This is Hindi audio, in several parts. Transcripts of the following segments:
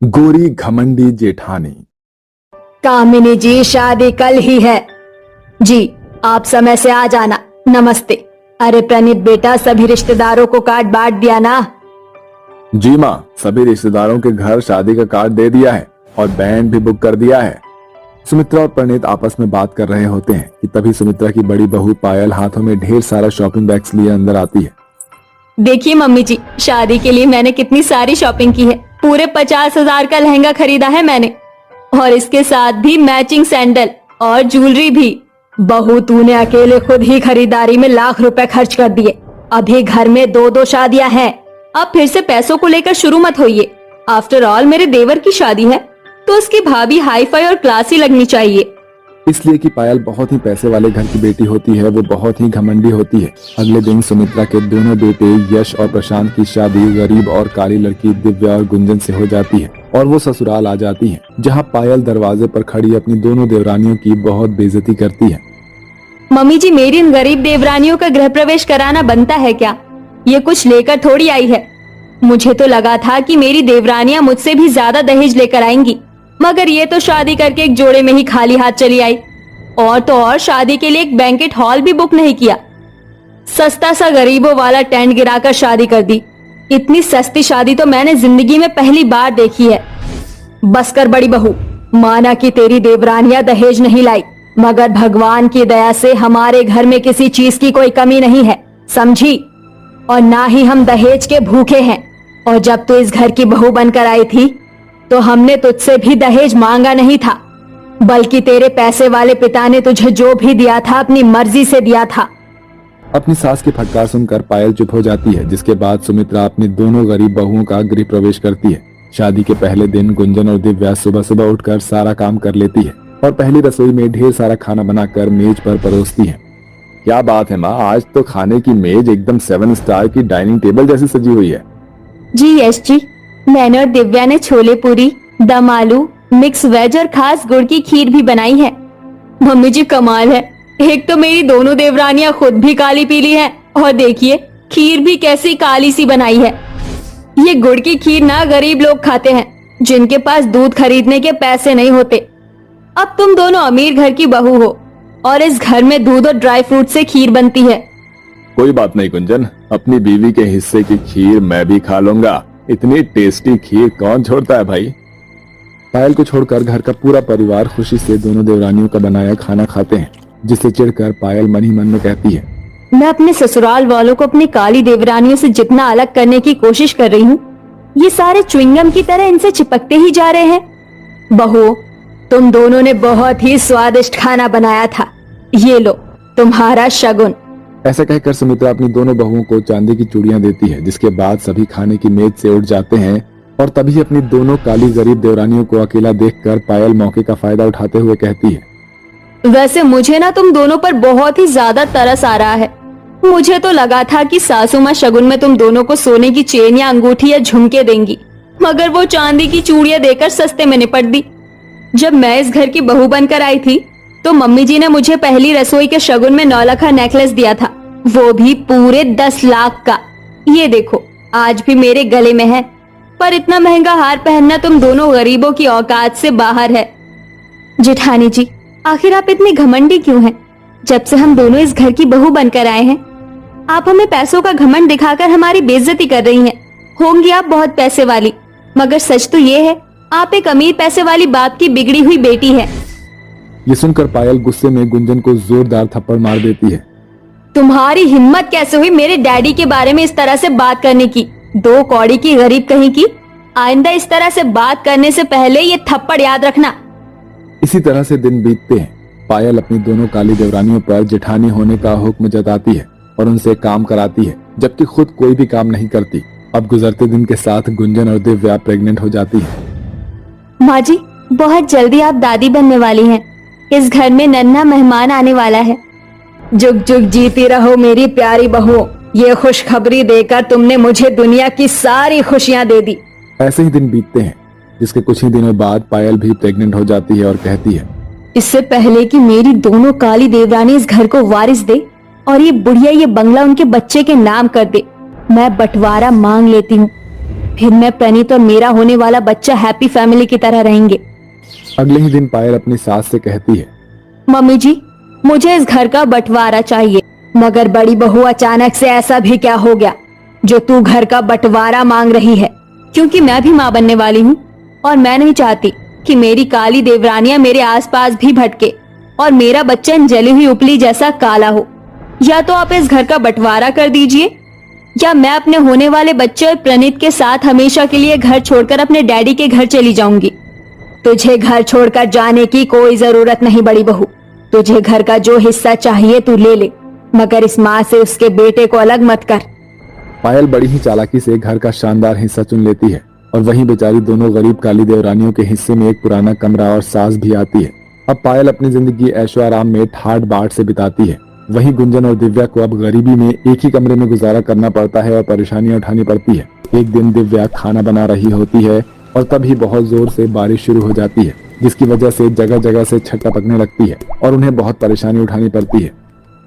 गोरी घमंडी जेठानी। कामिनी जी, शादी कल ही है जी, आप समय से आ जाना। नमस्ते। अरे प्रणीत बेटा, सभी रिश्तेदारों को कार्ड बांट दिया ना? जी माँ, सभी रिश्तेदारों के घर शादी का कार्ड दे दिया है और बैंड भी बुक कर दिया है। सुमित्रा और प्रणीत आपस में बात कर रहे होते हैं कि तभी सुमित्रा की बड़ी बहू पायल हाथों में ढेर सारा शॉपिंग बैग्स लिए अंदर आती है। देखिए मम्मी जी, शादी के लिए मैंने कितनी सारी शॉपिंग की है। पूरे 50,000 का लहंगा खरीदा है मैंने, और इसके साथ भी मैचिंग सैंडल और ज्वेलरी भी। बहू, तूने अकेले खुद ही खरीदारी में लाख रुपए खर्च कर दिए। अभी घर में दो दो शादियां हैं, अब फिर से पैसों को लेकर शुरू मत होइए। आफ्टर ऑल मेरे देवर की शादी है तो उसकी भाभी हाई फाई और क्लासी लगनी चाहिए। इसलिए कि पायल बहुत ही पैसे वाले घर की बेटी होती है, वो बहुत ही घमंडी होती है। अगले दिन सुमित्रा के दोनों बेटे यश और प्रशांत की शादी गरीब और काली लड़की दिव्या और गुंजन से हो जाती है और वो ससुराल आ जाती है, जहां पायल दरवाजे पर खड़ी अपनी दोनों देवरानियों की बहुत बेइज्जती करती है। मम्मी जी, मेरी इन गरीब देवरानियों का गृह प्रवेश कराना बनता है क्या? ये कुछ लेकर थोड़ी आई है। मुझे तो लगा था कि मेरी देवरानियां मुझसे भी ज्यादा दहेज लेकर आएंगी, मगर ये तो शादी करके एक जोड़े में ही खाली हाथ चली आई। और तो और शादी के लिए एक बैंकेट हॉल भी बुक नहीं किया। सस्ता सा गरीबों वाला टेंट गिराकर शादी कर दी। इतनी सस्ती शादी तो मैंने जिंदगी में पहली बार देखी है। बस कर बड़ी बहू, माना कि तेरी देवरानियां दहेज नहीं लाई, मगर भगवान की दया से हमारे घर में किसी चीज की कोई कमी नहीं है, समझी? और ना ही हम दहेज के भूखे हैं। और जब तू इस घर की बहू बनकर आई थी तो हमने तुझसे भी दहेज मांगा नहीं था, बल्कि तेरे पैसे वाले पिता ने तुझे जो भी दिया था अपनी मर्जी से दिया था। अपनी सास की फटकार सुनकर पायल चुप हो जाती है, जिसके बाद सुमित्रा अपनी दोनों गरीब बहुओं का गृह प्रवेश करती है। शादी के पहले दिन गुंजन और दिव्या सुबह सुबह उठकर सारा काम कर लेती है और पहली रसोई में ढेर सारा खाना बनाकर मेज पर परोसती है। क्या बात है माँ, आज तो खाने की मेज एकदम 7 स्टार की डाइनिंग टेबल जैसी सजी हुई है। जी यश जी, मैंने और दिव्या ने छोले पूरी, दम आलू, मिक्स वेज और खास गुड़ की खीर भी बनाई है। मम्मी जी कमाल है, एक तो मेरी दोनों देवरानियां खुद भी काली पीली हैं, और देखिए खीर भी कैसी काली सी बनाई है। ये गुड़ की खीर ना गरीब लोग खाते हैं, जिनके पास दूध खरीदने के पैसे नहीं होते। अब तुम दोनों अमीर घर की बहू हो और इस घर में दूध और ड्राई फ्रूट से खीर बनती है। कोई बात नहीं गुंजन, अपनी बीवी के हिस्से की खीर मैं भी खा लूंगा। इतनी टेस्टी खीर कौन छोड़ता है भाई। पायल को छोड़कर घर का पूरा परिवार खुशी से दोनों देवरानियों का बनाया खाना खाते हैं, जिससे चिढ़कर पायल मन ही मन में कहती है, मैं अपने ससुराल वालों को अपनी काली देवरानियों से जितना अलग करने की कोशिश कर रही हूँ, ये सारे च्युइंगम की तरह इनसे चिपकते ही जा रहे हैं। बहू, तुम दोनों ने बहुत ही स्वादिष्ट खाना बनाया था, ये लो तुम्हारा शगुन। ऐसा कहकर सुमित्रा अपनी दोनों बहुओं को चांदी की चूड़ियां देती है, जिसके बाद सभी खाने की मेज से उठ जाते हैं। और तभी अपनी दोनों काली गरीब देवरानियों को अकेला देखकर पायल मौके का फायदा उठाते हुए कहती है, वैसे मुझे ना तुम दोनों पर बहुत ही ज्यादा तरस आ रहा है। मुझे तो लगा था कि सासू माँ शगुन में तुम दोनों को सोने की चेन या अंगूठी या झुमके देंगी, मगर वो चांदी की चूड़ियां देकर सस्ते में निपट दी। जब मैं इस घर की बहू बनकर आई थी तो मम्मी जी ने मुझे पहली रसोई के शगुन में 9 लाख का नेकलेस दिया था, वो भी पूरे 10 लाख का। ये देखो आज भी मेरे गले में है, पर इतना महंगा हार पहनना तुम दोनों गरीबों की औकात से बाहर है। जेठानी जी, आखिर आप इतनी घमंडी क्यों हैं? जब से हम दोनों इस घर की बहू बनकर आए हैं, आप हमें पैसों का घमंड दिखाकर हमारी बेइज्जती कर रही हैं। होंगी आप बहुत पैसे वाली, मगर सच तो ये है आप एक अमीर पैसे वाली बाप की बिगड़ी हुई बेटी है। ये सुनकर पायल गुस्से में गुंजन को जोरदार थप्पड़ मार देती है। तुम्हारी हिम्मत कैसे हुई मेरे डैडी के बारे में इस तरह से बात करने की? 2 कौड़ी की गरीब कहीं की। आइंदा इस तरह से बात करने से पहले ये थप्पड़ याद रखना। इसी तरह से दिन बीतते हैं। पायल अपनी दोनों काली देवरानियों पर जेठानी होने का हुक्म जताती है और उनसे काम कराती है, जबकि खुद कोई भी काम नहीं करती। अब गुजरते दिन के साथ गुंजन और दिव्या प्रेग्नेंट हो जाती है। माँ जी, बहुत जल्दी आप दादी बनने वाली हैं। इस घर में नन्हा मेहमान आने वाला है। जुग जुग जीती रहो मेरी प्यारी बहू। ये खुशखबरी देकर तुमने मुझे दुनिया की सारी खुशियाँ दे दी। ऐसे ही दिन बीतते हैं, जिसके कुछ ही दिनों बाद पायल भी प्रेग्नेंट हो जाती है और कहती है, इससे पहले कि मेरी दोनों काली देवरानी इस घर को वारिस दे और ये बुढ़िया ये बंगला उनके बच्चे के नाम कर दे, मैं बंटवारा मांग लेती हूँ। फिर मैं प्रणीत और मेरा होने वाला बच्चा हैप्पी फैमिली की तरह रहेंगे। अगले ही दिन पायल अपनी सास से कहती है, मम्मी जी, मुझे इस घर का बंटवारा चाहिए। मगर बड़ी बहू, अचानक से ऐसा भी क्या हो गया जो तू घर का बंटवारा मांग रही है? क्योंकि मैं भी माँ बनने वाली हूँ और मैं नहीं चाहती कि मेरी काली देवरानियां मेरे आसपास भी भटके और मेरा बच्चा इन जली हुई उपली जैसा काला हो। या तो आप इस घर का बंटवारा कर दीजिए, या मैं अपने होने वाले बच्चे और प्रणीत के साथ हमेशा के लिए घर छोड़कर अपने डैडी के घर चली जाऊंगी। तुझे घर छोड़कर जाने की कोई जरूरत नहीं बड़ी बहू। तुझे घर का जो हिस्सा चाहिए तू ले ले, मगर इस माँ से उसके बेटे को अलग मत कर। पायल बड़ी ही चालाकी से घर का शानदार हिस्सा चुन लेती है और वहीं बेचारी दोनों गरीब काली देवरानियों के हिस्से में एक पुराना कमरा और सास भी आती है। अब पायल अपनी जिंदगी ऐशो आराम में ठाट बाट से बिताती है। वहीं गुंजन और दिव्या को अब गरीबी में एक ही कमरे में गुजारा करना पड़ता है और परेशानियां उठानी पड़ती है। एक दिन दिव्या खाना बना रही होती है और तभी बहुत जोर से बारिश शुरू हो जाती है, जिसकी वजह से जगह जगह से छत टपकने लगती है और उन्हें बहुत परेशानी उठानी पड़ती है।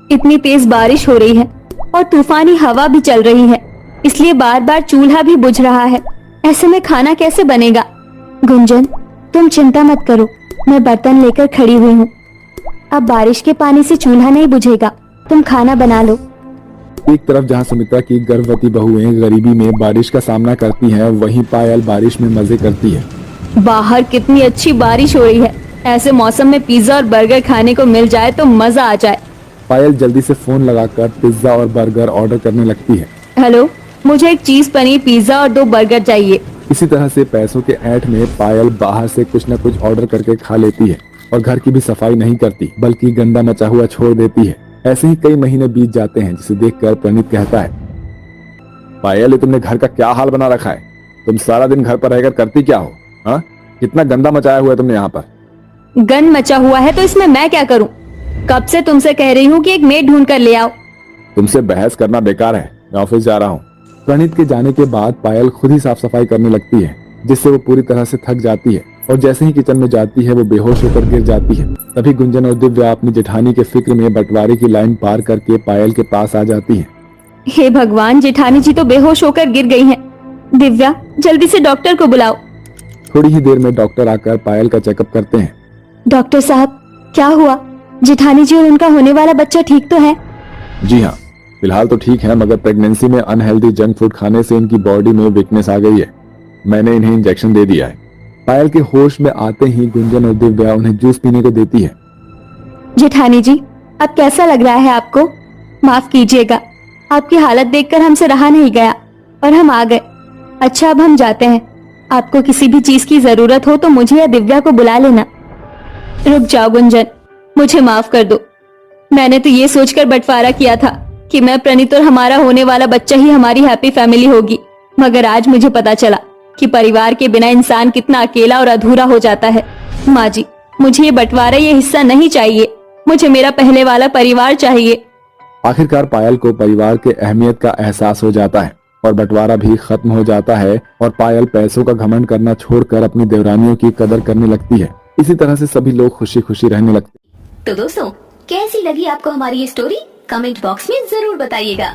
इतनी तेज बारिश हो रही है और तूफानी हवा भी चल रही है, इसलिए बार बार चूल्हा भी बुझ रहा है। ऐसे में खाना कैसे बनेगा? गुंजन, तुम चिंता मत करो, मैं बर्तन लेकर खड़ी हुई हूँ। अब बारिश के पानी से चूल्हा नहीं बुझेगा, तुम खाना बना लो। एक तरफ जहाँ सुमित्रा की गर्भवती बहुएं गरीबी में बारिश का सामना करती हैं, वहीं पायल बारिश में मजे करती है। बाहर कितनी अच्छी बारिश हो रही है। ऐसे मौसम में पिज्जा और बर्गर खाने को मिल जाए तो मजा आ जाए। पायल जल्दी से फोन लगाकर पिज्जा और बर्गर ऑर्डर करने लगती है। हेलो, मुझे एक चीज पनीर पिज्जा और 2 बर्गर चाहिए। इसी तरह से पैसों के ऐंठ में पायल बाहर से कुछ न कुछ ऑर्डर करके खा लेती है और घर की भी सफाई नहीं करती, बल्कि गंदा मचा हुआ छोड़ देती है। ऐसे ही कई महीने बीत जाते हैं, जिसे देखकर प्रणीत कहता है, पायल, ये तुमने घर का क्या हाल बना रखा है? तुम सारा दिन घर पर रहकर करती क्या हो? हाँ, कितना गंदा मचाया हुआ है तुमने यहाँ पर। गंद मचा हुआ है तो इसमें मैं क्या करूं? कब से तुमसे कह रही हूँ कि एक मेड ढूंढ कर ले आओ। तुमसे बहस करना बेकार है, मैं ऑफिस जा रहा हूँ। प्रणीत के जाने के बाद पायल खुद ही साफ सफाई करने लगती है, जिससे वो पूरी तरह से थक जाती है और जैसे ही किचन में जाती है वो बेहोश होकर गिर जाती है। तभी गुंजन और दिव्या अपनी जेठानी के फिक्र में बंटवारे की लाइन पार करके पायल के पास आ जाती है। हे भगवान, जेठानी जी तो बेहोश होकर गिर गई हैं। दिव्या, जल्दी से डॉक्टर को बुलाओ। थोड़ी ही देर में डॉक्टर आकर पायल का चेकअप करते हैं। डॉक्टर साहब, क्या हुआ? जेठानी जी और उनका होने वाला बच्चा ठीक तो है? जी हाँ, फिलहाल तो ठीक है, मगर प्रेगनेंसी में अनहेल्दी जंक फूड खाने से इनकी बॉडी में वीकनेस आ गई है। मैंने इन्हें इंजेक्शन दे दिया है। पायल के होश में आते ही गुंजन और दिव्या उन्हें जूस पीने को देती है। जेठानी जी, अब कैसा लग रहा है आपको? माफ कीजिएगा, आपकी हालत देखकर हमसे रहा नहीं गया और हम आ गए। अच्छा, अब हम जाते हैं। आपको किसी भी चीज की जरूरत हो तो मुझे या दिव्या को बुला लेना। रुक जाओ गुंजन, मुझे माफ कर दो। मैंने तो ये सोचकर बंटवारा किया था कि मैं, प्रणीत और हमारा होने वाला बच्चा ही हमारी हैप्पी फैमिली होगी, मगर आज मुझे पता चला कि परिवार के बिना इंसान कितना अकेला और अधूरा हो जाता है। माँ जी, मुझे ये बंटवारा, ये हिस्सा नहीं चाहिए। मुझे मेरा पहले वाला परिवार चाहिए। आखिरकार पायल को परिवार के अहमियत का एहसास हो जाता है और बंटवारा भी खत्म हो जाता है और पायल पैसों का घमंड करना छोड़कर अपनी देवरानियों की कदर करने लगती है। इसी तरह से सभी लोग खुशी खुशी रहने लगते। तो दोस्तों, कैसी लगी आपको हमारी ये स्टोरी? कमेंट बॉक्स में जरूर बताइएगा।